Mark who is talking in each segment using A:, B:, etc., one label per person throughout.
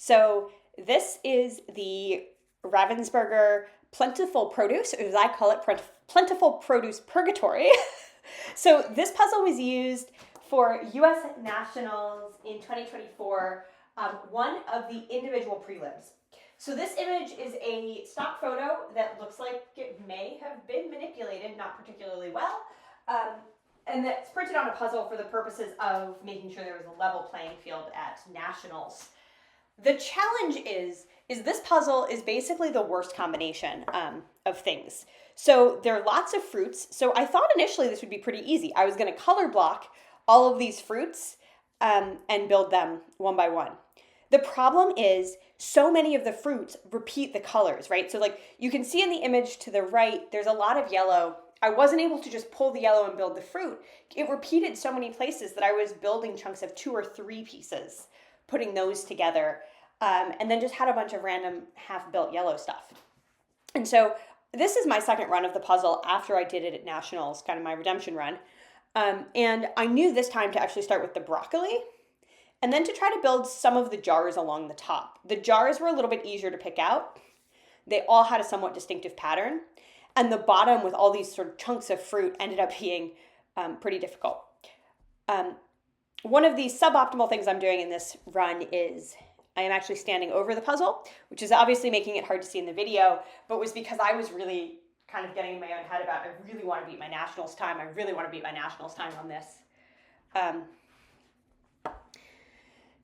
A: So this is the Ravensburger Plentiful Produce, or as I call it, Plentiful Produce Purgatory. So this puzzle was used for U.S. nationals in 2024, one of the individual prelims. So this image is a stock photo that looks like it may have been manipulated, not particularly well, and that's printed on a puzzle for the purposes of making sure there was a level playing field at nationals. The challenge is this puzzle is basically the worst combination of things. So there are lots of fruits. So I thought initially this would be pretty easy. I was going to color block all of these fruits and build them one by one. The problem is so many of the fruits repeat the colors, right? So like you can see in the image to the right, there's a lot of yellow. I wasn't able to just pull the yellow and build the fruit. It repeated so many places that I was building chunks of 2 or 3 pieces, putting those together, and then just had a bunch of random half-built yellow stuff. And so this is my second run of the puzzle after I did it at Nationals, kind of my redemption run. And I knew this time to actually start with the broccoli and then to try to build some of the jars along the top. The jars were a little bit easier to pick out. They all had a somewhat distinctive pattern. And the bottom with all these sort of chunks of fruit ended up being pretty difficult. One of the suboptimal things I'm doing in this run is I am actually standing over the puzzle, which is obviously making it hard to see in the video, but was because I was really kind of getting in my own head about, I really want to beat my nationals time. I really want to beat my nationals time on this.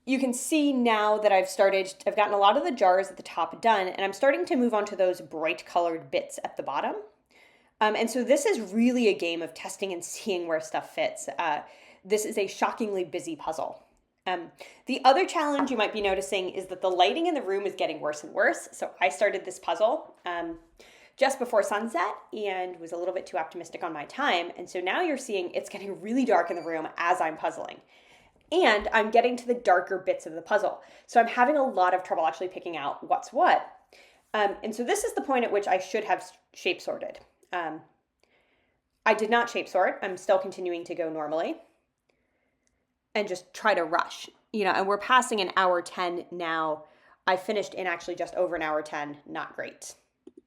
A: You can see now that I've gotten a lot of the jars at the top done, and I'm starting to move on to those bright colored bits at the bottom. And so this is really a game of testing and seeing where stuff fits. This is a shockingly busy puzzle. The other challenge you might be noticing is that the lighting in the room is getting worse and worse. So I started this puzzle just before sunset and was a little bit too optimistic on my time. And so now you're seeing it's getting really dark in the room as I'm puzzling. And I'm getting to the darker bits of the puzzle. So I'm having a lot of trouble actually picking out what's what. And so this is the point at which I should have shape sorted. I did not shape sort. I'm still continuing to go normally and just try to rush, and we're passing an hour 10 now. I finished in actually just over an hour 10, not great.